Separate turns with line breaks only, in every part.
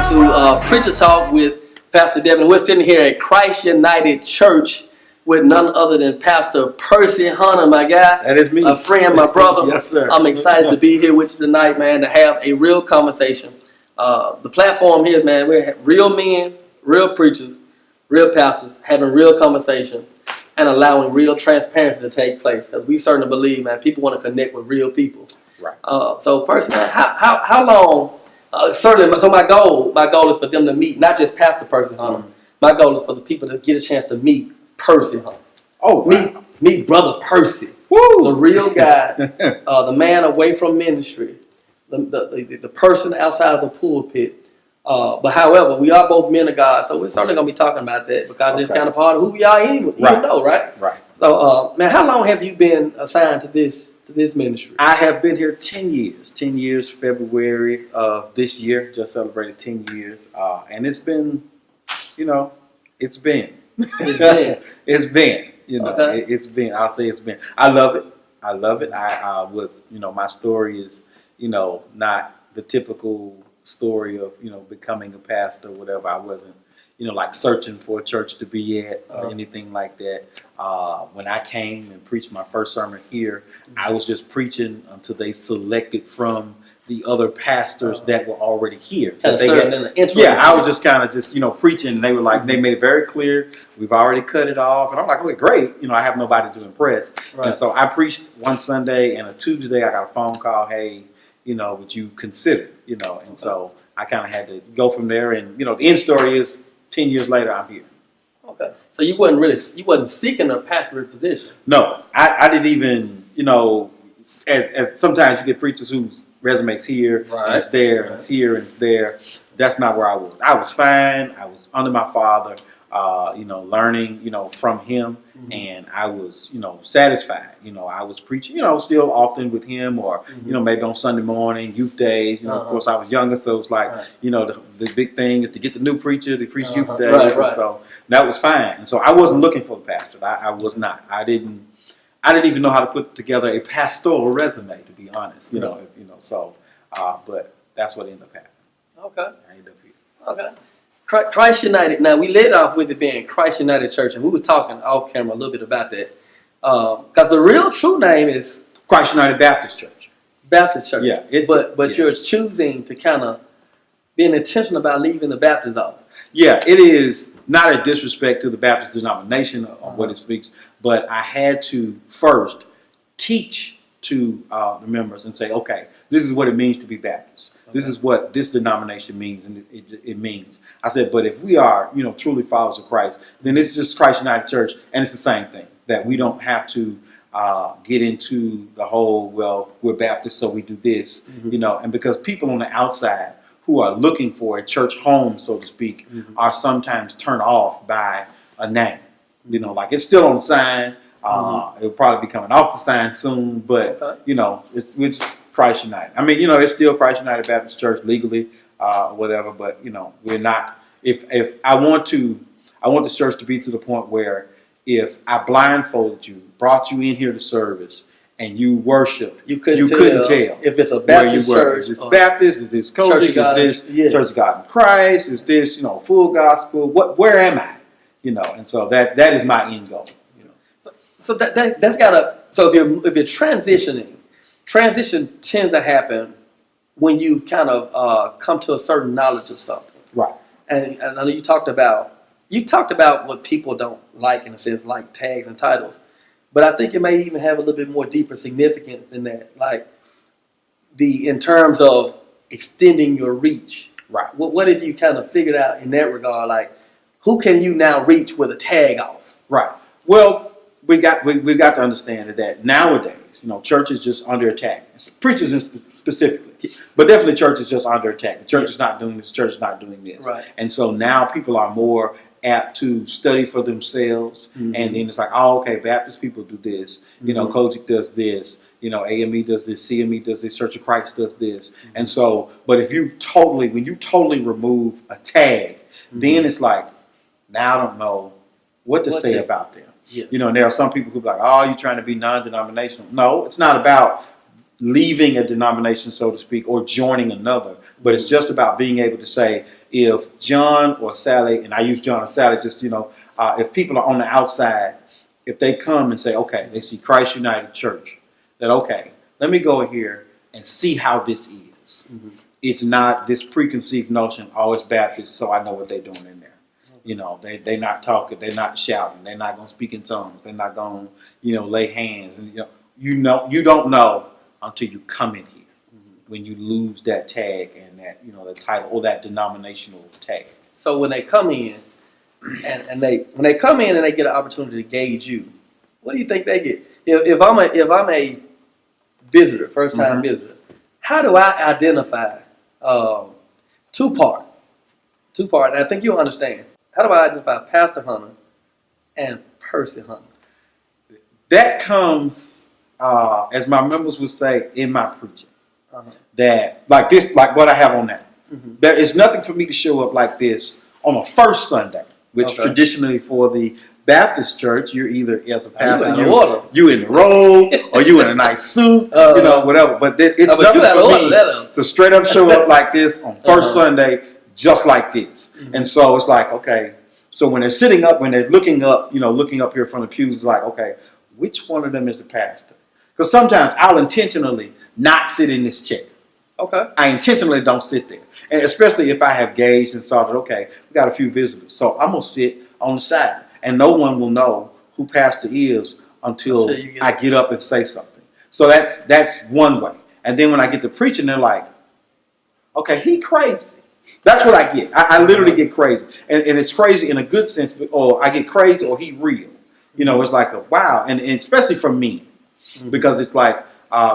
to Preacher Talk with Pastor Devin. We're sitting here at Christ United Church with none other than Pastor Percy Hunter, my guy.
That is me.
A friend, my brother.
Yes, sir.
I'm excited to be here with you tonight, man, to have a real conversation. The platform here, man, we're real men, real preachers, real pastors, having real conversation and allowing real transparency to take place. Because we certainly believe, man, people want to connect with real people.
Right.
So, Percy, man, how long? Certainly, so my goal is for them to meet, not just Pastor Percy Hunter. Mm-hmm. My goal is for the people to get a chance to meet Percy Hunter.
Oh, wow.
Meet Brother Percy.
Woo!
The real guy, the man away from ministry, the person outside of the pulpit. But however, we are both men of God, so we're certainly going to be talking about that because it's kind of part of who we are even though, right?
Right.
So, man, how long have you been assigned to this ministry?
I have been here 10 years. 10 years, February of this year. Just celebrated 10 years. And it's been, it's been. It's been,
Okay.
It's been. I'll say it's been. I love it. I was, my story is, not the typical story of, becoming a pastor or whatever. I wasn't, like searching for a church to be at or anything like that. When I came and preached my first sermon here, I was just preaching until they selected from the other pastors that were already here.
I
was just kind of just, preaching. And they were like, they made it very clear, we've already cut it off. And I'm like, okay, great. I have nobody to impress. Right. And so I preached one Sunday, and a Tuesday I got a phone call, hey, would you consider, and so I kind of had to go from there. And, the end story is 10 years later, I'm here.
Okay. So you wasn't seeking a pastorate position? No,
I didn't even, as sometimes you get preachers whose resume's here, and it's there, and it's here, and it's there. That's not where I was. I was fine. I was under my father, learning, from him, and I was, satisfied. I was preaching, still often with him, or maybe on Sunday morning, youth days. Of course, I was younger, so it was like, the big thing is to get the new preacher to preach youth days, and so that was fine. And so I wasn't looking for the pastor. I was not. I didn't even know how to put together a pastoral resume, to be honest. So, but that's what ended up happening.
Okay.
I ended up here.
Okay. Christ United. Now, we led off with it being Christ United Church, and we were talking off camera a little bit about that. Because the real true name is
Christ United Baptist Church.
Baptist Church.
Yeah.
But you're choosing to kind of being intentional about leaving the Baptist off.
Yeah, it is not a disrespect to the Baptist denomination or what it speaks, but I had to first teach to the members and say, okay, this is what it means to be Baptist. Okay. This is what this denomination means, and it means. I said, but if we are, truly followers of Christ, then this is just Christ United Church, and it's the same thing, that we don't have to get into the whole, well, we're Baptist, so we do this, and because people on the outside who are looking for a church home, so to speak, are sometimes turned off by a name. Like it's still on the sign. It'll probably be coming off the sign soon, but, we're just Christ United. I mean, it's still Christ United Baptist Church legally, whatever, but, we're not. If I want the church to be to the point where if I blindfolded you, brought you in here to service, and you worship, you couldn't tell
if it's a Baptist church.
Is this Baptist? Is this Kojic? Is this Church of God in Christ? Is this, full gospel? Where am I? And so that is my end goal.
So that's gotta. So if you're transitioning, transition tends to happen when you kind of come to a certain knowledge of something.
Right.
And I know you talked about what people don't like, in a sense, like tags and titles. But I think it may even have a little bit more deeper significance than that. Like in terms of extending your reach.
Right.
What have you kind of figured out in that regard? Like, who can you now reach with a tag off?
Right. Well, we've got to understand that nowadays, church is just under attack. Preachers specifically, but definitely church is just under attack. The church is not doing this. Church is not doing this. Right. And so now people are more apt to study for themselves, and then it's like, oh, okay, Baptist people do this, Kojic does this, AME does this, CME does this, Church of Christ does this, and so, but when you totally remove a tag, then it's like, now I don't know what to say about them. Yeah. And there are some people who be like, oh, you're trying to be non-denominational. No, it's not about leaving a denomination, so to speak, or joining another. But it's just about being able to say, if John or Sally, and I use John or Sally, just, if people are on the outside, if they come and say, okay, they see Christ United Church, that, okay, let me go here and see how this is. Mm-hmm. It's not this preconceived notion, oh, it's Baptist, so I know what they're doing in there. They're not talking, they're not shouting, they're not going to speak in tongues, they're not going to, lay hands. And, you don't know until you come in here, when you lose that tag and that, the title or that denominational tag.
So when they come in, and they get an opportunity to gauge you, what do you think they get? If I'm a visitor, first time visitor, how do I identify two-part? And I think you'll understand. How do I identify Pastor Hunter and Percy Hunter?
That comes, as my members would say, in my preaching. That like what I have on that. There is nothing for me to show up like this on a first Sunday, which traditionally for the Baptist church, you're either as a pastor, you in the robe, or you in a nice suit, whatever. But it's nothing for me to straight up show up like this on first Sunday, just like this. And so it's like, okay, so when they're sitting up, when they're looking up here from the pews, it's like, okay, which one of them is the pastor? Because sometimes I'll intentionally not sit in this chair. Okay. I intentionally don't sit there. And especially if I have gauged and saw that, okay, we got a few visitors. So I'm going to sit on the side. And no one will know who pastor is until I get up and say something. So that's one way. And then when I get to preaching, they're like, okay, he crazy. That's what I get. I literally get crazy. And it's crazy in a good sense, or I get crazy or he real. It's like a wow. And especially for me, because it's like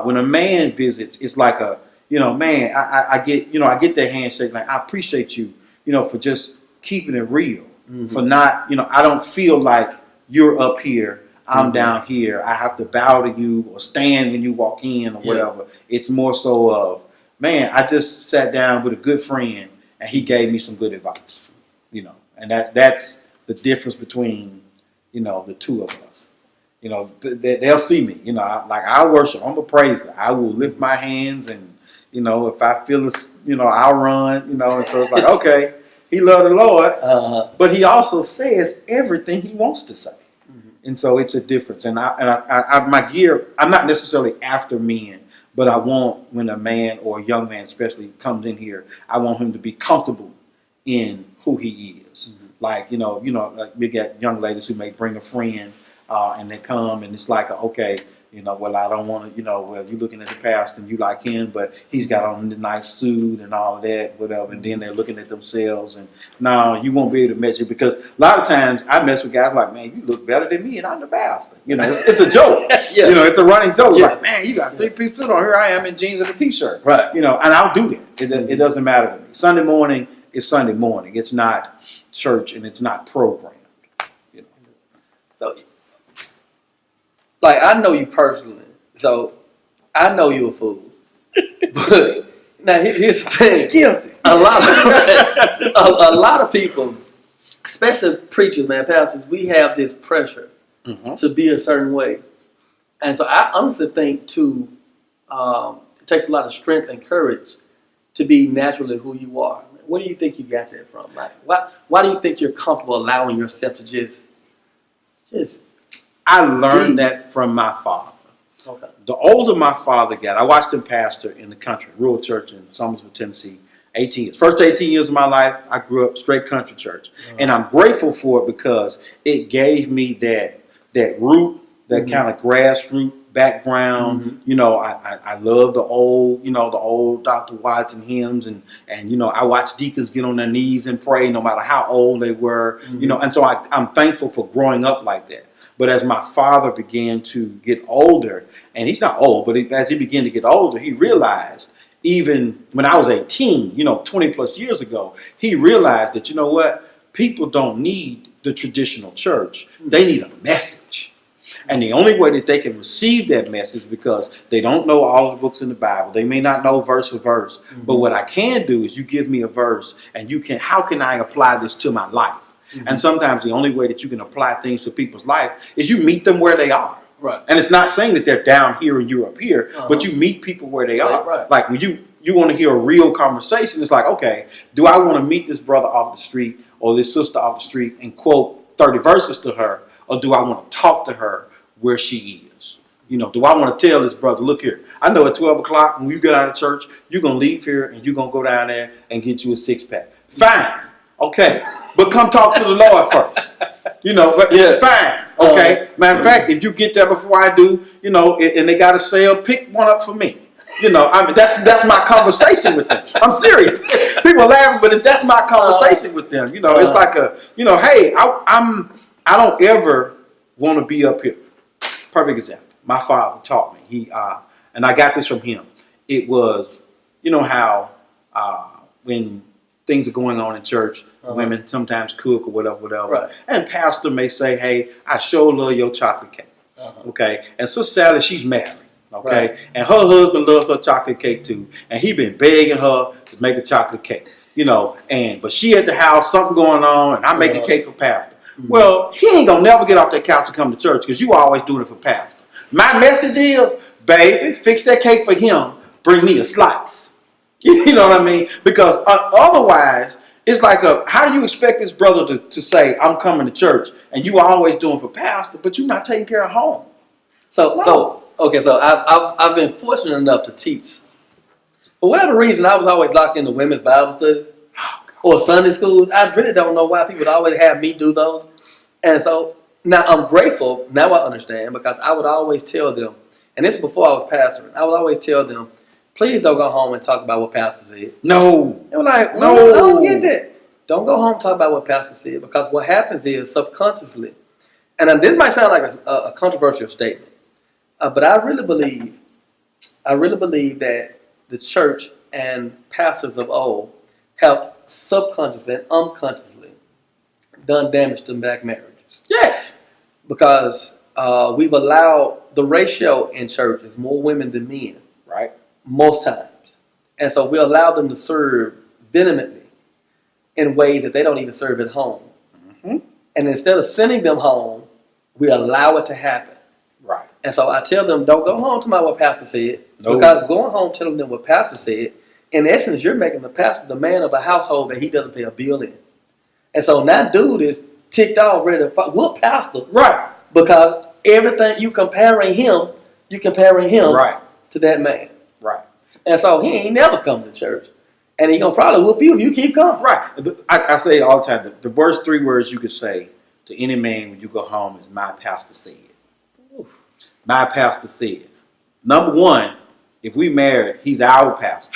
when a man visits, it's like a, man, I get that handshake. Like, I appreciate you, for just keeping it real, for not, I don't feel like you're up here, I'm down here. I have to bow to you or stand when you walk in or whatever. It's more so of, man, I just sat down with a good friend and he gave me some good advice, and that's the difference between, the two of us. They'll see me, I worship, I'm a praiser. I will lift my hands and, if I feel this, I'll run, and so it's like, okay, he loved the Lord, but he also says everything he wants to say. And so it's a difference. And my gear, I'm not necessarily after men, but I want, when a man or a young man especially comes in here, I want him to be comfortable in who he is. Like, like we get young ladies who may bring a friend, and they come and it's like, okay, well, I don't want to, well, you're looking at the pastor and you like him, but he's got on the nice suit and all of that, whatever. And then they're looking at themselves and no, you won't be able to measure, because a lot of times I mess with guys like, man, you look better than me and I'm the pastor. It's a joke. It's a running joke. Like, man, you got 3-piece suit on. Here I am in jeans and a t-shirt. Right. And I'll do that. It doesn't matter to me. Sunday morning is Sunday morning. It's not church and it's not programmed.
So, like, I know you personally, so I know you're a fool. But now here's the thing: guilty. A lot of people, especially preachers, man, pastors, we have this pressure to be a certain way, and so I honestly think it takes a lot of strength and courage to be naturally who you are. Where do you think you got that from? Like, why do you think you're comfortable allowing yourself to just?
I learned that from my father. Okay. The older my father got, I watched him pastor in the country, rural church in Somersville, Tennessee, 18 years. First 18 years of my life, I grew up straight country church. And I'm grateful for it because it gave me that root, that kind of grassroots background. I love the old Dr. Watson hymns and I watched deacons get on their knees and pray no matter how old they were, and so I'm thankful for growing up like that. But as my father began to get older, and he's not old, but as he began to get older, he realized, even when I was 18, 20 plus years ago, he realized that, what? People don't need the traditional church. They need a message. And the only way that they can receive that message, because they don't know all of the books in the Bible. They may not know verse for verse. But what I can do is you give me a verse and how can I apply this to my life? And sometimes the only way that you can apply things to people's life is you meet them where they are. Right. And it's not saying that they're down here and you're up here, but you meet people where they are. Right. Like when you want to hear a real conversation, it's like, okay, do I want to meet this brother off the street or this sister off the street and quote 30 verses to her, or do I want to talk to her where she is? You know, do I want to tell this brother, look here, I know at 12 o'clock when you get out of church, you're going to leave here and you're going to go down there and get you a 6-pack. Fine. Okay. But come talk to the Lord first. You know, but yeah, fine. Okay. Matter of fact, if you get there before I do, you know, and they got a sale, pick one up for me. You know, I mean, that's my conversation with them. I'm serious. People laughing, but that's my conversation with them. You know, it's like you know, hey, I don't ever want to be up here. Perfect example. My father taught me. And I got this from him. It was, you know how when things are going on in church, women sometimes cook or whatever.
Right.
And pastor may say, hey, I sure love your chocolate cake. Okay. And Sister Sally, she's married. Okay. Right. And her husband loves her chocolate cake too. And he been begging her to make a chocolate cake. You know, but she at the house, something going on, and I make a cake for pastor. Well, he ain't gonna never get off that couch and come to church because you always doing it for pastor. My message is, baby, fix that cake for him. Bring me a slice. You know what I mean? Because otherwise, it's like how do you expect this brother to say, I'm coming to church, and you always doing for pastor, but you're not taking care of home?
So I've been fortunate enough to teach. For whatever reason, I was always locked into women's Bible studies or Sunday schools. I really don't know why people would always have me do those. And so now I'm grateful. Now I understand, because I would always tell them, and this is before I was pastoring, I would always tell them, please don't go home and talk about what pastor said.
No.
They were like, no, I don't get that. Don't go home and talk about what pastor said, because what happens is subconsciously, and this might sound like a controversial statement, but I really believe that the church and pastors of old have subconsciously and unconsciously done damage to black marriages.
Yes.
Because we've allowed, the ratio in church is more women than men.
Right.
Most times. And so we allow them to serve vehemently in ways that they don't even serve at home. Mm-hmm. And instead of sending them home, we allow it to happen.
Right.
And so I tell them, don't go home to what pastor said.
No.
Because going home telling them what pastor said, in essence, you're making the pastor the man of a household that he doesn't pay a bill in. And so now dude is ticked off, ready to fight. What pastor?
Right.
Because everything you comparing him
right.
to that man.
Right.
And so he ain't never come to church. And he gonna probably whoop you if you keep coming.
Right. I say all the time, the worst 3 words you could say to any man when you go home is, my pastor said. Oof. My pastor said. Number 1, if we married, he's our pastor.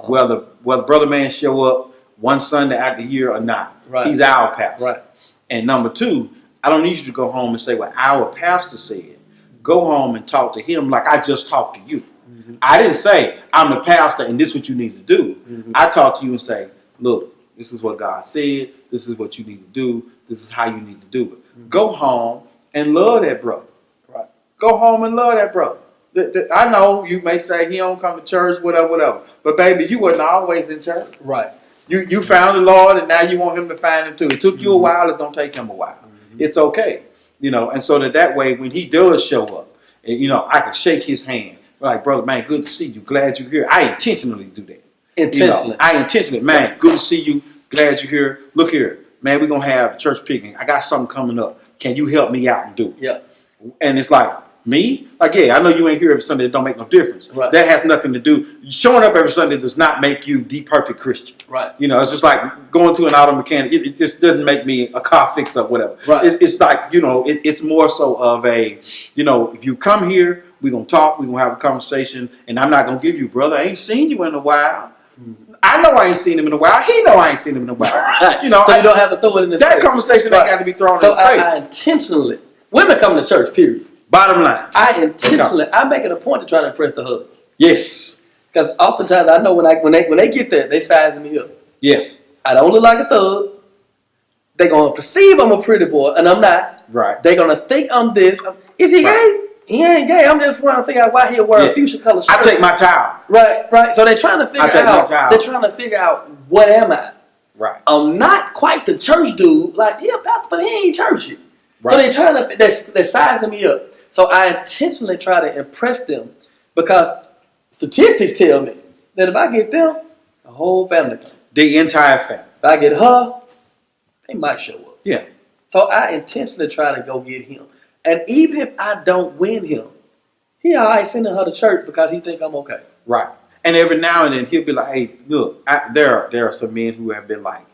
Whether brother man show up one Sunday out the year or not, right. He's our pastor. Right. And number 2, I don't need you to go home and say what our pastor said. Go home and talk to him like I just talked to you. Mm-hmm. I didn't say, I'm the pastor and this is what you need to do. Mm-hmm. I talk to you and say, look, this is what God said. This is what you need to do. This is how you need to do it. Mm-hmm. Go home and love that brother. Right. Go home and love that brother. I know you may say he don't come to church, whatever. But baby, you wasn't always in church. Right. You found the Lord and now you want him to find him too. It took you a while. It's going to take him a while. Mm-hmm. It's okay. You know, and so that way when he does show up, you know, I can shake his hand. Like, brother, man, good to see you. Glad you're here. I intentionally do that.
Intentionally.
You know, I intentionally, man, good to see you. Glad you're here. Look here. Man, we're going to have church picnic. I got something coming up. Can you help me out and do it? Yeah. And it's like, me? Like, yeah, I know you ain't here every Sunday. It don't make no difference. Right. That has nothing to do. Showing up every Sunday does not make you the perfect Christian. Right. You know, it's just like going to an auto mechanic. It just doesn't make me a car fix-up, whatever. Right. It's like, you know, it's more so of a, you know, if you come here, we're going to talk, we're going to have a conversation, and I'm not going to give you, brother, I ain't seen you in a while. Mm-hmm. I know I ain't seen him in a while. He know I ain't seen him in a while. Right. You know,
so you don't have to throw it in his face.
That conversation ain't got to be thrown in his face.
I intentionally, women come to church, period.
Bottom line.
I make it a point to try to impress the husband.
Yes.
Because oftentimes I know when they get there, they size me up.
Yeah.
I don't look like a thug. They're going to perceive I'm a pretty boy, and I'm not. Right. They're going to think I'm this. Is he gay? He ain't gay. I'm just trying to figure out why he'll wear a fuchsia color shirt.
I take my towel.
Right. So they're trying to figure out what am I? Right. I'm not quite the church dude. Like, yeah, pastor, but he ain't churchy. Right. So they're sizing me up. So I intentionally try to impress them because statistics tell me Then if I get them, the whole family comes.
The entire family.
If I get her, they might show up.
Yeah.
So I intentionally try to go get him. And even if I don't win him, he all right sending her to church because he think I'm okay.
Right. And every now and then he'll be like, hey, look, there are some men who have been like,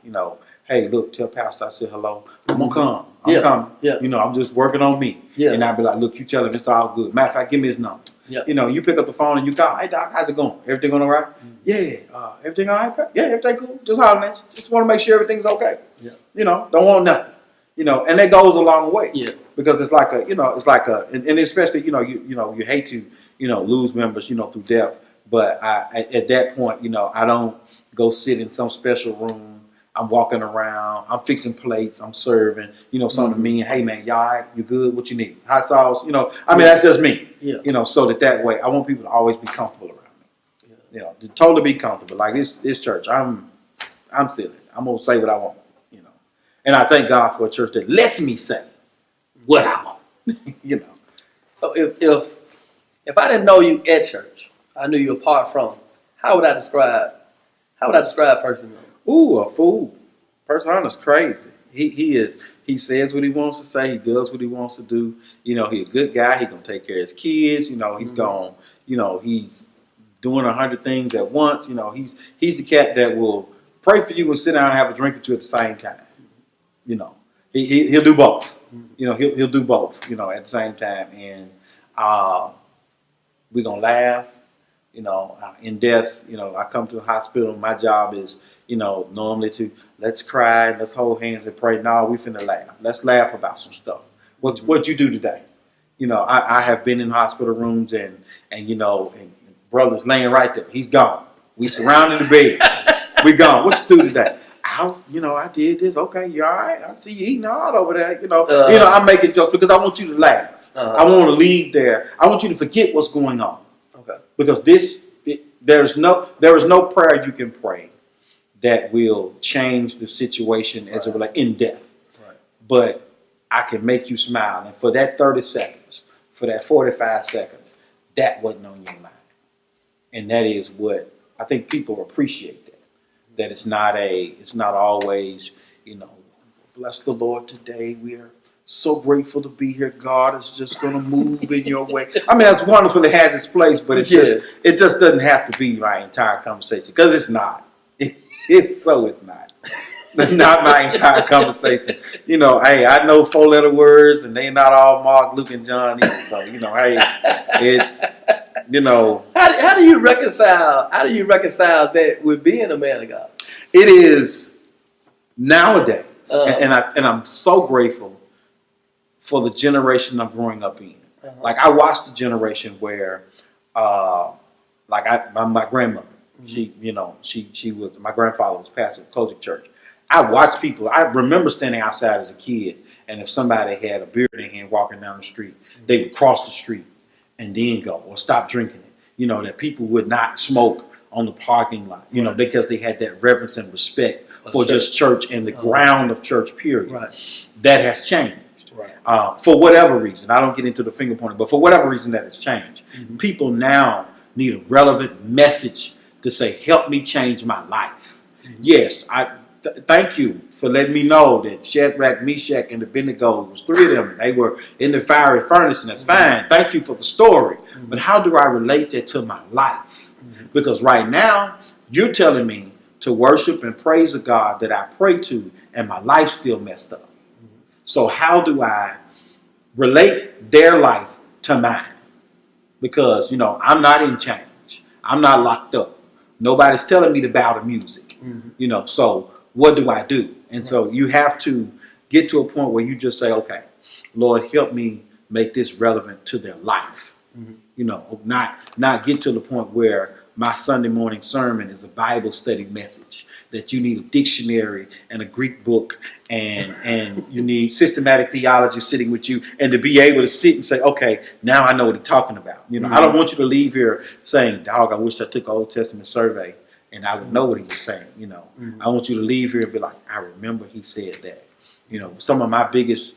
hey, look, tell Pastor I said hello. I'm going to come. I'm coming.
Yeah.
I'm just working on me.
Yeah.
And I'll be like, look, you tell him it's all good. Matter of fact, give me his number.
Yeah.
You pick up the phone and you call, hey, Doc, how's it going? Everything going all right? Mm-hmm. Yeah. Everything all right? Yeah, everything cool. Just hollering at you. Just want to make sure everything's okay.
Yeah.
Don't want nothing. And that goes a long way.
Yeah.
Because it's like and especially, you hate to, lose members, through death. But at that point, I don't go sit in some special room. I'm walking around. I'm fixing plates. I'm serving. Some of me. Hey man, y'all right? You good? What you need? Hot sauce? That's just me.
Yeah.
So that way, I want people to always be comfortable around me. To totally be comfortable. Like this church, I'm silly. I'm gonna say what I want. And I thank God for a church that lets me say what I want.
So if I didn't know you at church, I knew you apart from, how would I describe Percy?
Ooh, a fool. Percy Hunter's crazy. He says what he wants to say, he does what he wants to do. He's a good guy, he's gonna take care of his kids, he's gone, he's doing 100 things at once, he's the cat that will pray for you and sit down and have a drink or two at the same time. He'll do both. He'll do both, at the same time. And we're going to laugh. In death, I come to the hospital. My job is, normally to let's cry, let's hold hands and pray. No, we finna laugh. Let's laugh about some stuff. What you do today? I have been in hospital rooms and brother's laying right there. He's gone. We surrounding the bed. We gone. What you do today? I did this. Okay, you all right? I see you eating hard over there. I'm making jokes because I want you to laugh. I want to leave there. I want you to forget what's going on.
Okay.
Because there is no prayer you can pray that will change the situation as it relates in death.
Right.
But I can make you smile, and for that 30 seconds, for that 45 seconds, that wasn't on your mind, and that is what I think people appreciate. That it's not always, bless the Lord today. We are so grateful to be here. God is just going to move in your way. It's wonderful. It has its place, but it just doesn't have to be my entire conversation because it's not. It's not. That's not my entire conversation. Hey, I know 4-letter words and they not all Mark, Luke, and John either. So, hey, it's,
How do you reconcile that with being a man of God?
It is nowadays, and I'm so grateful for the generation I'm growing up in. Like I watched the generation where, my grandmother, she was, my grandfather was pastor of Kojic Church. I watched people. I remember standing outside as a kid, and if somebody had a beer in their hand walking down the street, they would cross the street and then go or stop drinking it. That people would not smoke on the parking lot, because they had that reverence and respect for just church and the ground of church, period.
Right.
That has changed.
Right.
For whatever reason. I don't get into the finger pointing, but for whatever reason that has changed. Mm-hmm. People now need a relevant message to say, help me change my life. Mm-hmm. Yes, thank you for letting me know that Shadrach, Meshach, and Abednego, was 3 of them. They were in the fiery furnace, and that's fine. Thank you for the story. Mm-hmm. But how do I relate that to my life? Mm-hmm. Because right now, you're telling me to worship and praise a God that I pray to, and my life's still messed up. Mm-hmm. So how do I relate their life to mine? Because, I'm not in change. I'm not locked up. Nobody's telling me to bow to music. Mm-hmm. So what do I do? And so you have to get to a point where you just say, okay, Lord, help me make this relevant to their life. Mm-hmm. Not get to the point where my Sunday morning sermon is a Bible study message, that you need a dictionary and a Greek book and you need systematic theology sitting with you, and to be able to sit and say, okay, now I know what he's talking about. Mm-hmm. I don't want you to leave here saying, dog, I wish I took an Old Testament survey and I would know what he was saying. Mm-hmm. I want you to leave here and be like, I remember he said that. Some of my biggest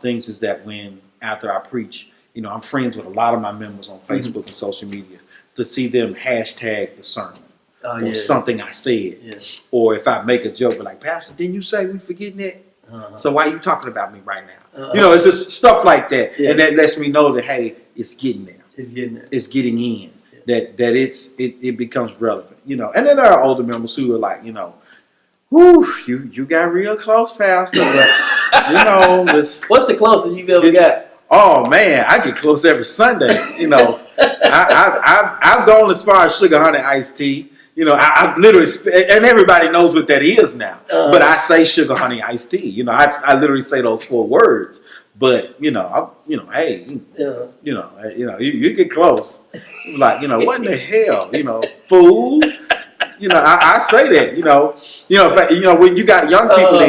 things is that after I preach, I'm friends with a lot of my members on Facebook and social media, to see them hashtag the sermon or something I said.
Yeah.
Or if I make a joke, be like, Pastor, didn't you say we forgetting that? So why are you talking about me right now? It's just stuff like that.
Yeah.
And that lets me know that, hey, it's getting there.
It's getting there.
It's getting in. Yeah. That it becomes relevant. And then there are older members who are like, whew, you got real close, Pastor. But,
what's the closest you've ever got?
Oh man, I get close every Sunday. I've gone as far as sugar honey iced tea. I've literally, and everybody knows what that is now. But I say sugar honey iced tea. I literally say those 4 words. But hey, you get close. Like, what in the hell, fool. I say that. In fact, when you got young people,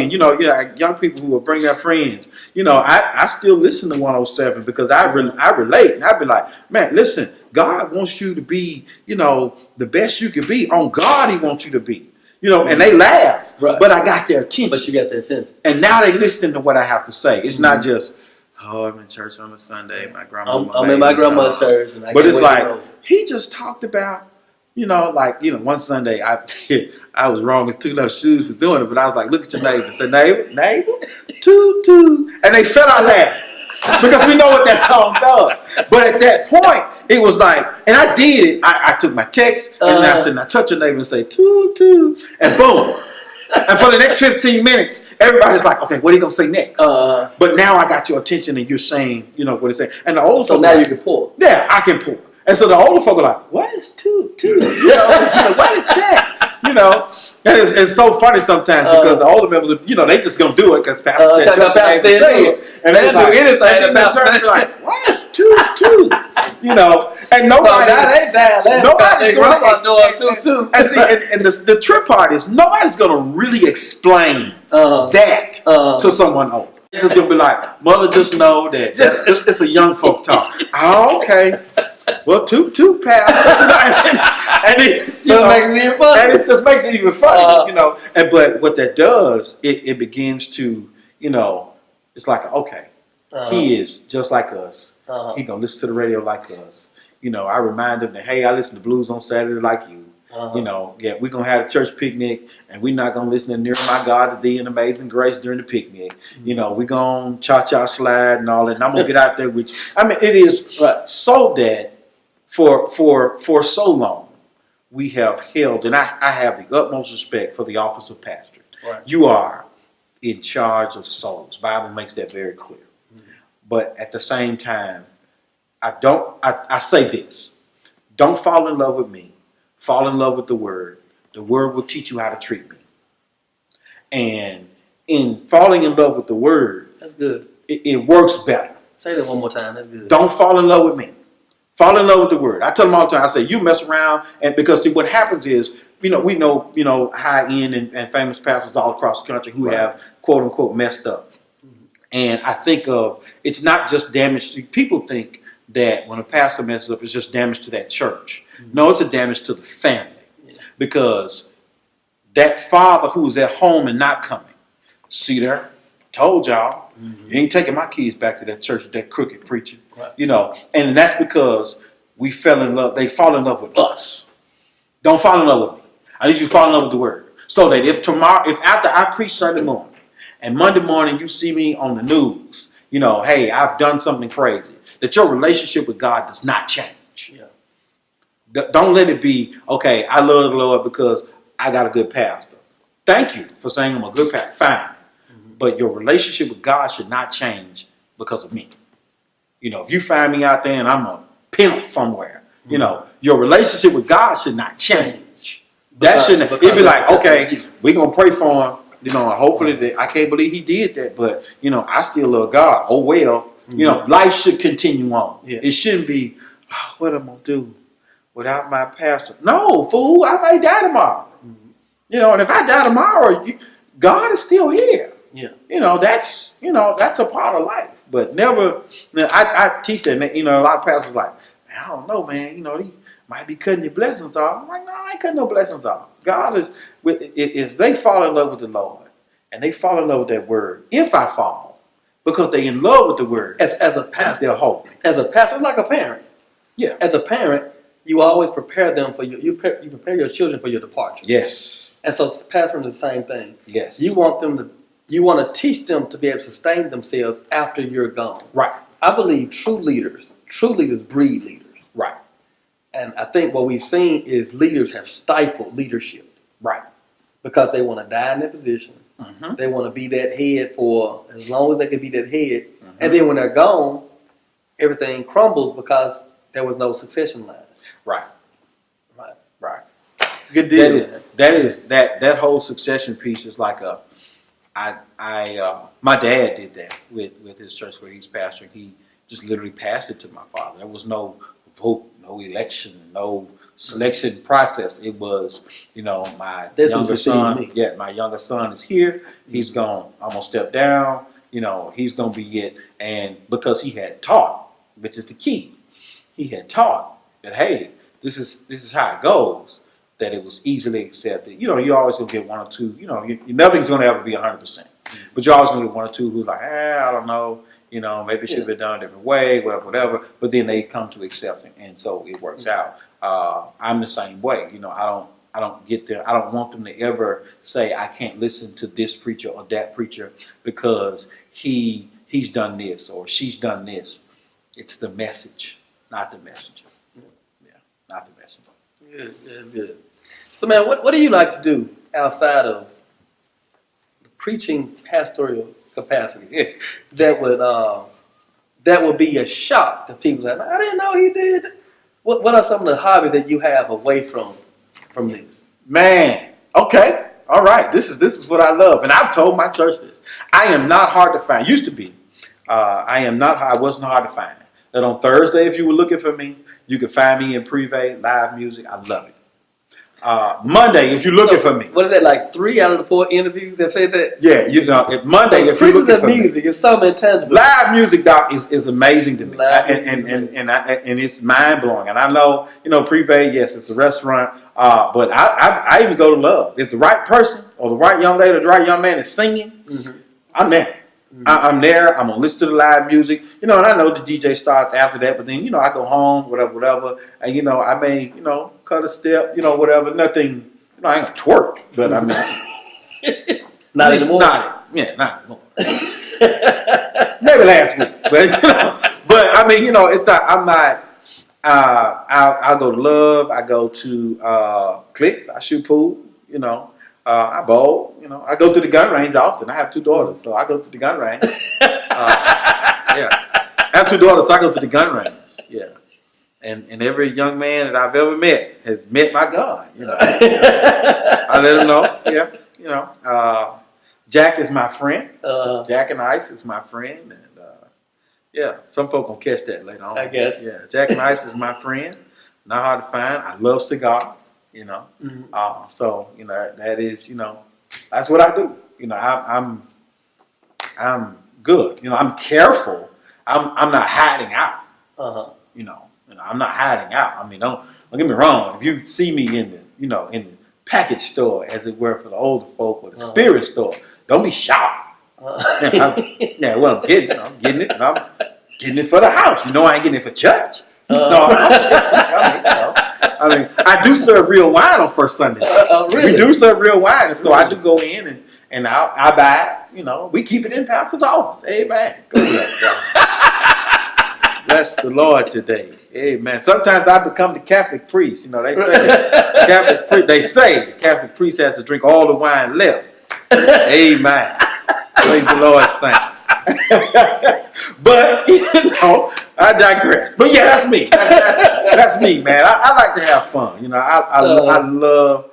young people who will bring their friends. I still listen to 107 because I relate, and I be like, man, listen, God wants you to be, the best you can be. On God, He wants you to be. And they laugh,
right.
But I got their attention.
But you got their attention,
and now they listen to what I have to say. It's not just, I'm in church on a Sunday. My grandma.
I'm in my grandma's church, and
but it's like he just talked about. One Sunday I was wrong as 2 little shoes for doing it, but I was like, look at your neighbor. I said, neighbor, toot, toot. And they fell out laughing because we know what that song does. But at that point, it was like, and I did it. I took my text and I said, now touch your neighbor and say, toot, toot. And boom. And for the next 15 minutes, everybody's like, okay, what are you going to say next? But now I got your attention and you're saying, what it's saying. And the older
so now you can pull.
Yeah, I can pull. And so the older folk are like, what is toot, toot? What is that? And it's so funny sometimes because the older members, they just going to do it because Pastor said touch your neighbor and say it. And
they'll do anything.
And then they turn and be like, what is toot, toot? And nobody's going to and see, and the trip part is nobody's going to really explain that to someone older. It's just going to be like, mother, just know that it's a young folk talk. Oh, okay. Well, toot, Pastor. and it makes it even funny. And it just makes it even funny, but what that does, it begins to, it's like, okay, he is just like us. He gonna listen to the radio like us. I remind him that, hey, I listen to blues on Saturday like you. We're gonna have a church picnic, and we're not gonna listen to "Near My God to Thee" and "Amazing Grace" during the picnic. We're gonna cha-cha slide and all that. And I'm gonna get out there with you. I mean, it is so that for so long we have held, and I have the utmost respect for the office of pastor.
Right.
You are in charge of souls. The Bible makes that very clear. But at the same time, I say this: don't fall in love with me. Fall in love with the Word. The Word will teach you how to treat me. And in falling in love with the Word,
that's good.
It works better.
Say that one more time. That's good.
Don't fall in love with me. Fall in love with the Word. I tell them all the time. I say, you mess around, and because see what happens is, we know high end and famous pastors all across the country who have quote unquote messed up. And I think it's not just damage. People think that when a pastor messes up, it's just damage to that church. No, it's a damage to the family. Because that father who's at home and not coming, see there, told y'all, you ain't taking my kids back to that church with that crooked preacher. Right. And that's because we fell in love. They fall in love with us. Don't fall in love with me. I need you to fall in love with the Word. So that if after I preach Sunday morning and Monday morning you see me on the news, hey, I've done something crazy, that your relationship with God does not change. Yeah. Don't let it be, okay, I love the Lord because I got a good pastor. Thank you for saying I'm a good pastor. Fine. But your relationship with God should not change because of me. If you find me out there and I'm a pimp somewhere, your relationship with God should not change. That shouldn't. It'd be like, okay, we're going to pray for him. Hopefully I can't believe he did that, but, I still love God. Oh, well, life should continue on. Yeah. It shouldn't be, what am I going to do without my pastor? No, fool, I may die tomorrow. And if I die tomorrow, God is still here. Yeah. That's a part of life. But never, I teach that, a lot of pastors like, I don't know, man, they might be cutting your blessings off. I'm like, no, I ain't cutting no blessings off. God is they fall in love with the Lord and they fall in love with that Word. If I fall, because they in love with the word.
As a pastor,
They're holy.
as a pastor, like a parent.
Yeah.
As a parent, you always prepare them for you prepare your children for your departure.
Yes.
And so pastoring is the same thing.
Yes.
You want to teach them to be able to sustain themselves after you're gone.
Right.
I believe true leaders breed leaders.
Right.
And I think what we've seen is leaders have stifled leadership.
Right.
Because they want to die in their position.
Mm-hmm.
They want to be that head for as long as they can be that head.
Mm-hmm.
And then when they're gone, everything crumbles because there was no succession line.
Right.
Right.
Right.
Good deal.
That whole succession piece is like my dad did that with his church where he's pastoring. He just literally passed it to my father. There was no vote, no election, no selection process. It was, my younger son. Yeah, my younger son is here. He's I'm gonna step down. He's gonna be it. And because he had taught, which is the key, he had taught that, hey, this is how it goes. That it was easily accepted. You're always gonna get one or two. Nothing's gonna ever be 100%, but you're always gonna get one or two who's like, I don't know. Maybe it should have been done a different way, whatever. But then they come to accept it, and so it works out. I'm the same way. I don't get there. I don't want them to ever say I can't listen to this preacher or that preacher because he's done this or she's done this. It's the message, not the messenger. Yeah, not the messenger.
Good. So, man, what do you like to do outside of the preaching pastoral capacity that would be a shock to people? Like, I didn't know he did. What are some of the hobbies that you have away from this?
Man, okay, all right. This is what I love, and I've told my church this. I am not hard to find. Used to be. I wasn't hard to find. That on Thursday, if you were looking for me, you could find me in Privé, live music. I love it. Monday, if you're looking for me.
What is that, like 3 out of the 4 interviews that say that?
Yeah, if Monday, if you're looking for
music, it's so intangible.
Live music, doc, is amazing to me. And it's mind-blowing. And I know, Privé, yes, it's a restaurant, but I even go to Love. If the right person or the right young lady or the right young man is singing, I'm there. I'm there. I'm going to listen to the live music. And I know the DJ starts after that, but then, I go home, whatever. And, I may, cut a step, whatever. Nothing, I ain't going to twerk, but I mean.
Not anymore.
Not anymore. Maybe last week. But I mean, it's not, I'm not, I'll go to Love. I go to Clicks. I shoot pool, I bowl, I go to the gun range often. I have 2 daughters, so I go to the gun range. Yeah. I have 2 daughters, so I go to the gun range. Yeah. And every young man that I've ever met has met my gun, I let them know. Yeah. Jack is my friend. Jack and Ice is my friend. And some folk gonna catch that later on.
I guess.
Yeah. Jack and Ice is my friend. Not hard to find. I love cigars. So that is that's what I do. I'm good. I'm careful. I'm not hiding out. I'm not hiding out. I mean, don't get me wrong. If you see me in the package store, as it were, for the older folk, or the spirit store, don't be shocked. What I'm getting, I'm getting it. And I'm getting it for the house. I ain't getting it for church. I do serve real wine on first Sunday.
Really?
We do serve real wine, and so I do go in and I buy it. We keep it in pastor's office. Amen. Bless the Lord today. Amen. Sometimes I become the Catholic priest. They say the Catholic priest has to drink all the wine left. Amen. Praise the Lord, saints. But I digress. But yeah, that's me. That's me, man. I like to have fun. I love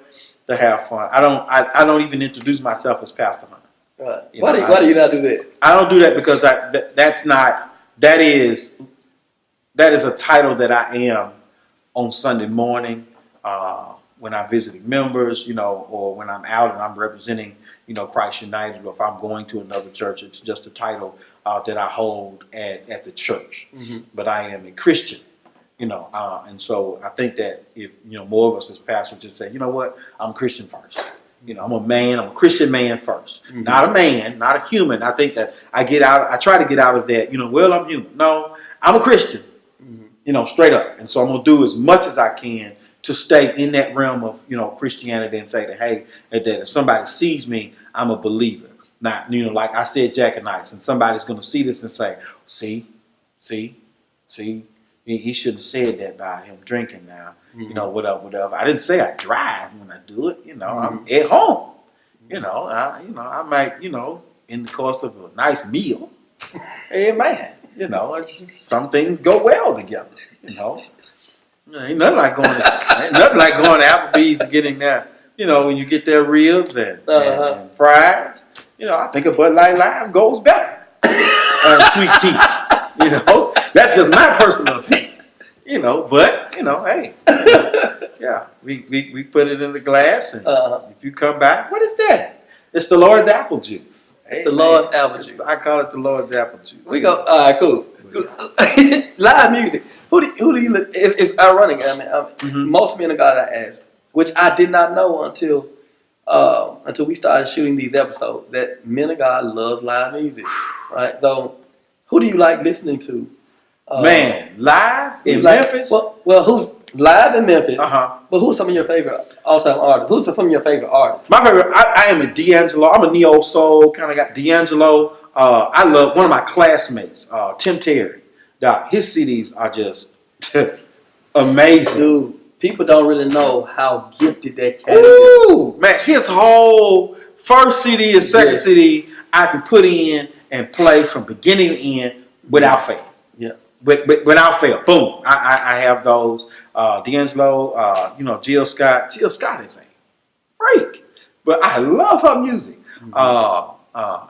to have fun. I don't even introduce myself as Pastor Hunter.
Right. Why do you not do that?
I don't do that because that is a title that I am on Sunday morning when I'm visiting members, or when I'm out and I'm representing, Christ United, or if I'm going to another church. It's just a title that I hold at the church. But I am a Christian, and so I think that if more of us as pastors just say, you know what, I'm Christian first, You know, I'm a man. I'm a Christian man first,
Mm-hmm.
not a man, not a human. I think that I try to get out of that. You know, well, I'm human. No, I'm a Christian.
Mm-hmm.
You know, straight up. And so I'm gonna do as much as I can to stay in that realm of, you know, Christianity and say that, hey, that if somebody sees me, I'm a believer. Not, you know, like I said, Jack and Nice, and somebody's gonna see this and say, see, he shouldn't have said that about him drinking now.
Mm-hmm.
You know, whatever. I didn't say I drive when I do it. You know,
Mm-hmm.
I'm at home. You know, I might, you know, in the course of a nice meal, hey man, you know, some things go well together. You know, ain't nothing like going to Applebee's and getting that. You know, when you get their ribs and fries. You know, I think a Bud Light Lime goes better on sweet tea. You know, that's just my personal opinion. You know, but you know, hey, you know, yeah, we put it in the glass, and if you come back, what is that? It's the Lord's apple juice. Hey,
The Lord's apple juice.
I call it the Lord's apple juice.
We go. All right, cool. Live music. Who do you look? It's ironic. I mean, most men of God I ask, which I did not know until we started shooting these episodes, that men of God love live music, right? So, who do you like listening to?
Man, live in Memphis?
Well, who's live in Memphis?
Uh-huh.
But who's some of your favorite all-time artists? Who's some of your favorite artists?
My favorite, I am a D'Angelo. I'm a neo soul kind of guy. D'Angelo. I love one of my classmates, Tim Terry. Doc, his CDs are just amazing.
Dude, people don't really know how gifted that cat is.
Ooh, man, his whole first CD and second CD, I can put in and play from beginning to end without fail.
Yeah.
But without fail, boom! I have those. D'Angelo, you know, Jill Scott. Jill Scott is a freak, but I love her music.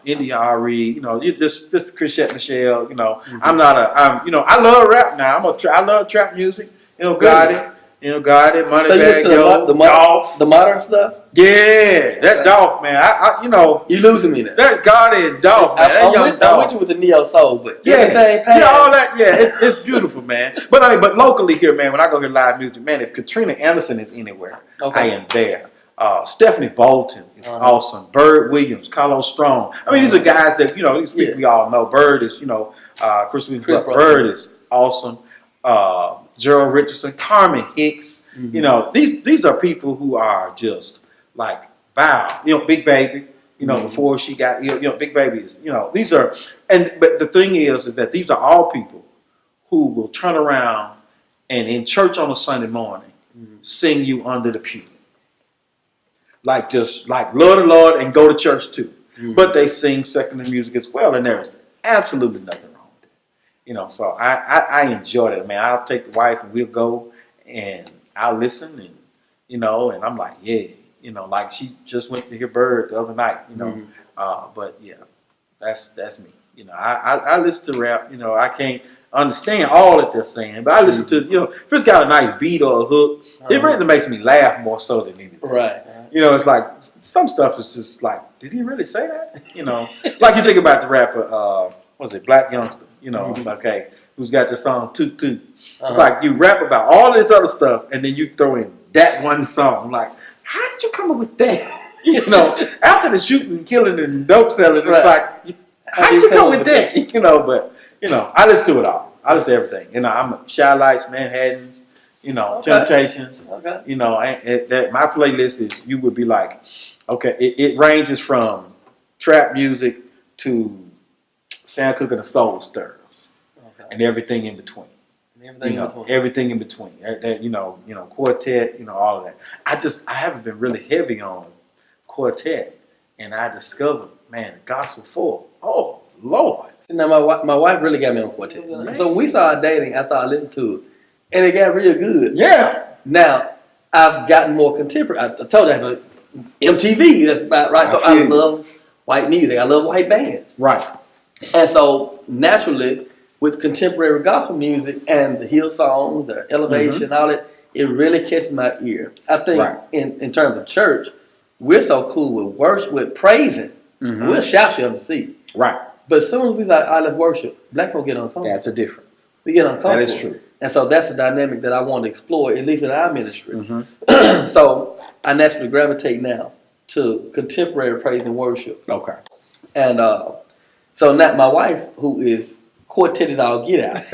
India Ari, you know, just Chrisette Michelle. You know, I love rap now. I love trap music. You know, Gotti. You know, Gotti, Moneybag Yo, Dolph.
The modern stuff?
Yeah, that Dolph, man. I you know.
You losing me there.
That Gotti and Dolph, man. That young Dolph.
I went you with the neo soul, but
everything passed. Yeah, all that, yeah, it's beautiful, man. But locally here, man, when I go hear live music, man, if Katrina Anderson is anywhere, I am there. Stephanie Bolton is awesome. Bird Williams, Carlos Strong. I mean, these are guys that, you know, these people we all know. Bird is, you know, Chris Bird is awesome. Gerald Richardson, Carmen Hicks. Mm-hmm. You know, these are people who are just like, wow. You know, Big Baby. You know, before she got ill, you know, Big Baby is. You know, these are, but the thing is that these are all people who will turn around and in church on a Sunday morning sing you under the pew, like just like Lord the Lord and go to church too. Mm-hmm. But they sing secular music as well, and there is absolutely nothing wrong. You know, so I enjoy it, man. I'll take the wife and we'll go and I'll listen and, you know, and I'm like, yeah, you know, like she just went to hear Bird the other night, you know. But yeah, that's me. You know, I listen to rap, you know, I can't understand all that they're saying, but I listen to, you know, if it's got a nice beat or a hook, it really makes me laugh more so than anything.
Right.
You know, it's like some stuff is just like, did he really say that? You know, like you think about the rapper, what's it, Black Youngster. You know, okay, who's got the song Toot Toot. It's like you rap about all this other stuff and then you throw in that one song. Like, how did you come up with that? You know, after the shooting and killing and dope selling, it's like, how did you come with that? You know, but, you know, I listen to it all. I listen to everything. You know, I'm a Shy Lights, Manhattans, you know, Temptations. Okay. You know, my playlist is, you would be like, okay, it ranges from trap music to Sam Cooke and the Soul Stirrers, and everything in between. Everything in between. That, you know, quartet, you know, all of that. I haven't been really heavy on quartet, and I discovered, man, the gospel folk. Oh Lord!
Now my wife really got me on quartet. So when we started dating, I started listening to it, and it got real good.
Yeah.
Now I've gotten more contemporary. I told you I have MTV. That's about right. So I love white music. I love white bands.
Right. And
so naturally, with contemporary gospel music and the hill songs, the elevation, all that, it really catches my ear. I think in terms of church, we're so cool with worship, with praising. We'll shout you up to see.
Right.
But as soon as we like, all right, let's worship, black folk get uncomfortable.
That's a difference.
We get uncomfortable.
That is true.
And so that's the dynamic that I want to explore, at least in our ministry. So I naturally gravitate now to contemporary praise and worship.
Okay.
And so now my wife, who is quartet is all get out,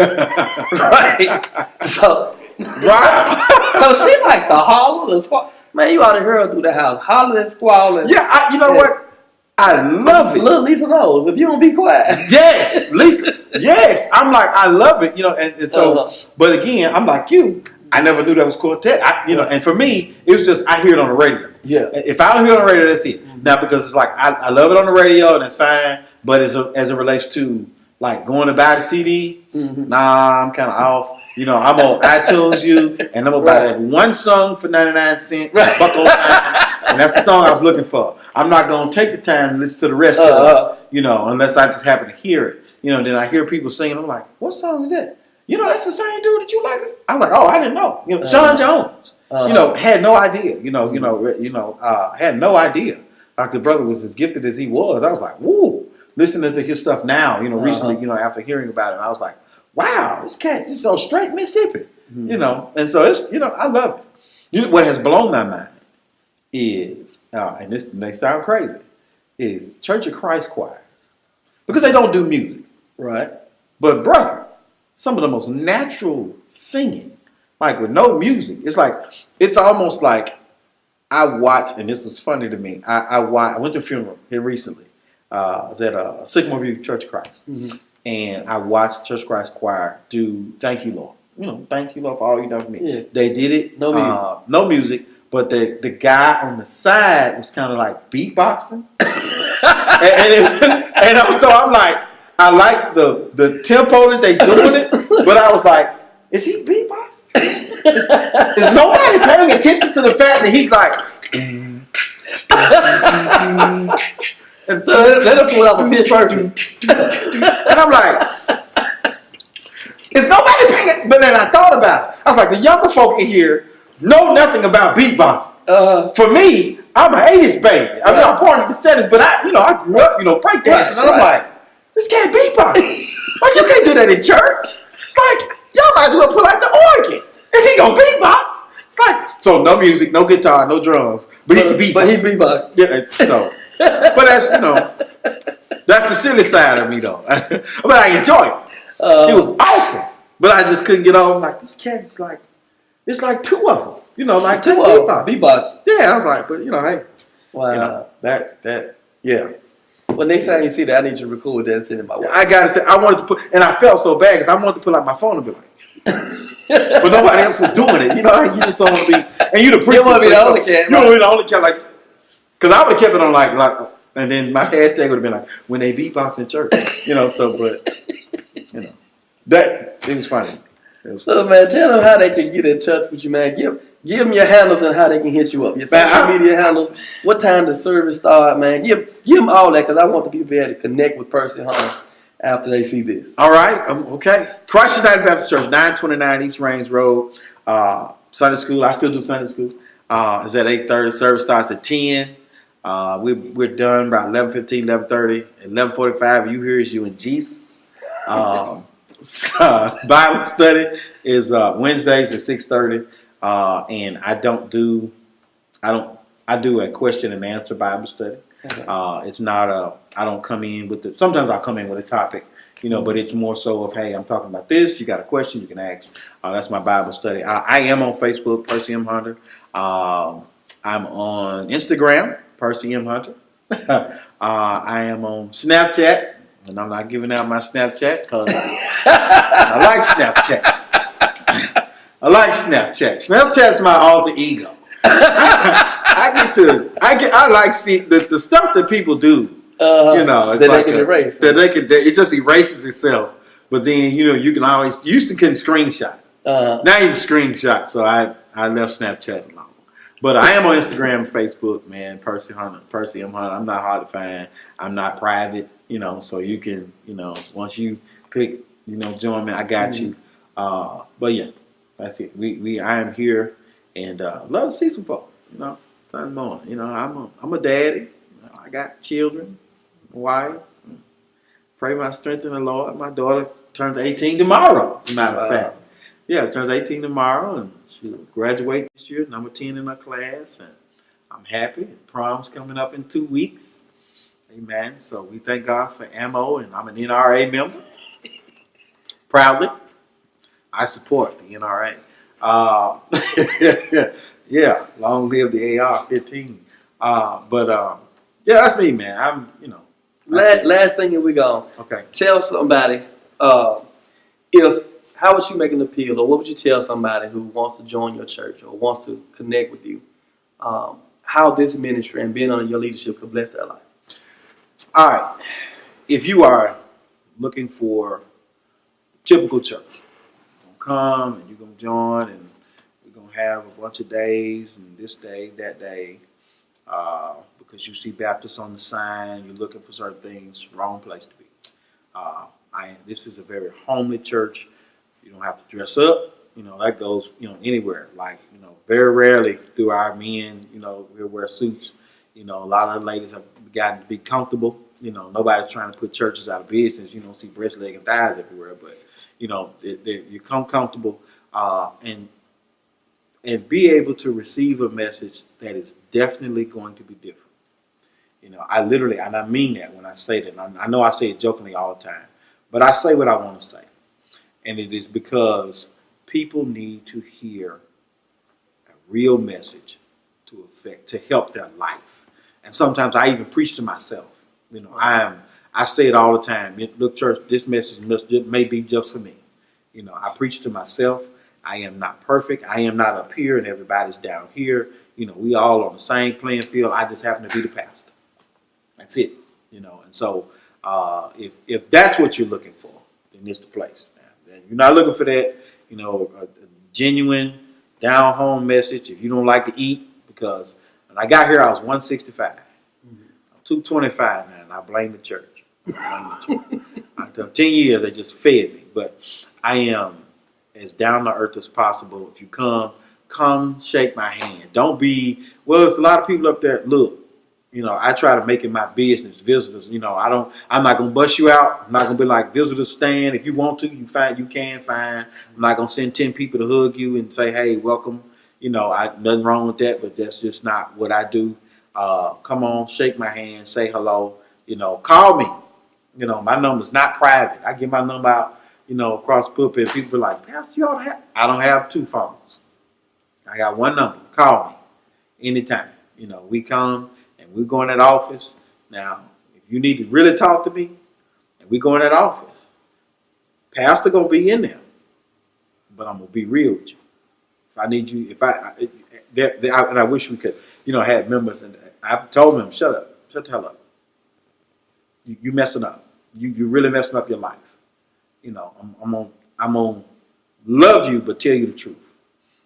right? So,
Wow.
so she likes to holler and squall. Man, you ought to hear her through the house, holler and squalling.
Yeah, you know what? I love it.
Little Lisa knows if you don't be quiet.
Yes, Lisa. Yes, I'm like, I love it. And so, but again, I'm like you. I never knew that was quartet. And for me, it was just I hear it on the radio.
Yeah.
If I don't hear it on the radio, that's it. Now because it's like I love it on the radio and that's fine. But as it relates to like going to buy the CD, nah, I'm kind of off. I'm on iTunes and I'm gonna buy that one song for 99 cents, and that's the song I was looking for. I'm not gonna take the time to listen to the rest of it, unless I just happen to hear it. Then I hear people singing. I'm like, what song is that? That's the same dude that you like. I'm like, oh, I didn't know. Sean Jones. Had no idea. Had no idea. Like the brother was as gifted as he was. I was like, woo. Listening to his stuff now, recently, after hearing about him, I was like, wow, this cat just goes straight Mississippi. And so it's, I love it. What has blown my mind is, and this may sound crazy, is Church of Christ choirs. Because they don't do music.
Right.
But brother, some of the most natural singing, like with no music. It's almost like I watch, and this is funny to me. I went to a funeral here recently. I was at Sycamore View Church of Christ. And I watched Church of Christ choir do Thank You, Lord. Thank you, Lord, for all you done for me. Yeah. They did it. No music. But the guy on the side was kind of like beatboxing. So I'm like, I like the tempo that they doing it, but I was like, is he beatboxing? Is nobody paying attention to the fact that he's like, and
so let him pull out the pitch first.
And I'm like, is nobody paying it? But then I thought about it. I was like, the younger folk in here know nothing about beatboxing. For me, I'm an 80s baby. I mean, I'm born in the 70s, but I grew up, breakdancing. And I'm like, this can't beatbox. Like, you can't do that in church. It's like, y'all might as well pull out the organ. If he gonna beatbox. It's like, so no music, no guitar, no drums. But he can beatbox.
But he beatbox.
Yeah, so. But that's, that's the silly side of me, though. But I enjoy it. It was awesome. But I just couldn't get over, like, this cat is like, it's like two of them. Like two
beatbox.
Yeah, I was like, but, hey.
Wow.
Yeah.
Well, next time you see that, I need you to record that and send it my way.
I got to say, I wanted to put, and I felt so bad because I wanted to pull out my phone and be like, but nobody else was doing it. You just don't want to be, and you the preacher.
You want to be the only cat.
You want to be the only cat, like, because I would have kept it on like, and then my hashtag would have been like, when they beatbox in church. But, that, it was funny.
So, man, tell them how they can get in touch with you, man. Give them your handles and how they can hit you up. Your social media handles. What time the service start, man. Give them all that because I want the people to be able to connect with Percy Hunter after they see this.
All right. Okay. Christ United Baptist Church, 929 East Range Road. Sunday school. I still do Sunday school. It's at 8:30. Service starts at 10. We're done about 11:15, 11:30. 11:45, you here is you in Jesus. Bible study is Wednesdays at 6:30. And I do a question and answer Bible study. Okay. It's not I don't come in with sometimes I'll come in with a topic, but it's more so of, hey, I'm talking about this. You got a question, you can ask. That's my Bible study. I am on Facebook, Percy M. Hunter. I'm on Instagram, Percy M. Hunter. I am on Snapchat, and I'm not giving out my Snapchat because I like Snapchat. I like Snapchat. Snapchat's my alter ego. I like see the stuff that people do. It's
that
like
they can erase.
It just erases itself. But then you can always used to couldn't screenshot. Now you can screenshot. So I left Snapchat alone. But I am on Instagram and Facebook, man. Percy Hunter, Percy M. Hunter. I'm not hard to find. I'm not private. So you can once you click join me, I got you. But yeah. That's it. I am here and love to see some folk. Something more. I'm a daddy. I got children, a wife. Pray my strength in the Lord. My daughter turns 18 tomorrow. As a matter of fact, yeah, turns 18 tomorrow, and she'll graduate this year, number 10 in her class. And I'm happy. Prom's coming up in 2 weeks. Amen. So we thank God for ammo, and I'm an NRA member. Proudly, I support the NRA. Yeah, long live the AR-15. Yeah, that's me, man. I'm,
Last thing, and we gone.
Okay.
Tell somebody how would you make an appeal, or what would you tell somebody who wants to join your church or wants to connect with you? How this ministry and being under your leadership could bless their life.
All right. If you are looking for typical church, you're gonna come and you're gonna join, and we're gonna have a bunch of days, and this day, that day, because you see Baptists on the sign, you're looking for certain things. Wrong place to be. This is a very homely church. You don't have to dress up. That goes anywhere. Like very rarely do our men we wear suits. A lot of the ladies have gotten to be comfortable. Nobody's trying to put churches out of business. You don't see breast, leg, and thighs everywhere, but you come comfortable and be able to receive a message that is definitely going to be different. I literally, and I mean that when I say that. I know I say it jokingly all the time, but I say what I want to say, and it is because people need to hear a real message to help their life. And sometimes I even preach to myself. I say it all the time. Look, church, this message may be just for me. I preach to myself. I am not perfect. I am not up here and everybody's down here. We all on the same playing field. I just happen to be the pastor. That's it. And so if that's what you're looking for, then it's the place. Now, you're not looking for that, a genuine down home message. If you don't like to eat, because when I got here, I was 165. I'm 225 now, and I blame the church. After 10 years, they just fed me. But I am as down to earth as possible. If you come shake my hand. Don't be, there's a lot of people up there, look, I try to make it my business, visitors, I'm not going to bust you out. I'm not going to be like visitors stand. If you want to, you can, fine. I'm not going to send 10 people to hug you and say, hey, welcome. Nothing wrong with that, but that's just not what I do. Come on, shake my hand, say hello, call me. My number's not private. I give my number out, across the pulpit. People are like, Pastor, you ought to have. I don't have 2 phones. I got 1 number. Call me anytime. We come and we go in that office. Now, if you need to really talk to me, and we go in that office, Pastor gonna be in there, but I'm gonna be real with you. If I need you, and I wish we could, have members, and I've told them, shut the hell up. You messing up. You really messing up your life. I'm gonna love you, but tell you the truth.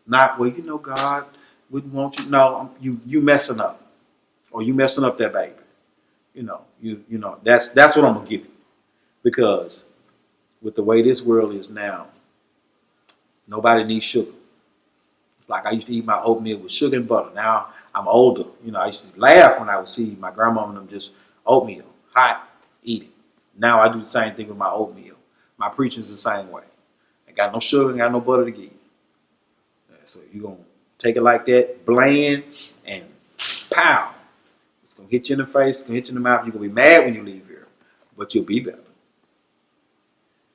Not, God wouldn't want you. No, you messing up, or you messing up that baby. That's what I'm gonna give you, because with the way this world is now, nobody needs sugar. It's like I used to eat my oatmeal with sugar and butter. Now I'm older. I used to laugh when I would see my grandma and them just oatmeal, hot, eat it. Now I do the same thing with my oatmeal. My preaching's the same way. I got no sugar, and got no butter to give you. So you're going to take it like that, bland, and pow. It's going to hit you in the face, it's going to hit you in the mouth. You're going to be mad when you leave here, but you'll be better.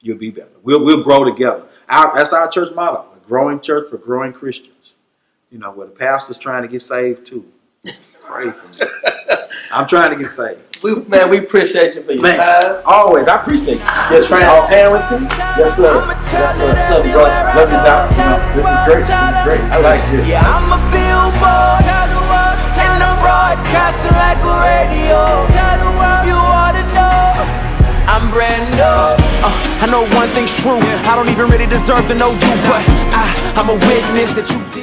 You'll be better. We'll grow together. That's our church motto, a growing church for growing Christians. Where the pastor's trying to get saved too. Pray for me. I'm trying to get saved.
We appreciate you for your time.
Always. I appreciate you.
Your transparency.
Yes, sir. Yes, sir.
Love you, brother.
Love you, Doc. This is great. This is great. I like this.
Yeah, I'm a billboard. And I'm broadcasting like a radio. Tell the world you ought to know. I'm brand new. I know one thing's true. I don't even really deserve to know you, but I'm a witness that you did.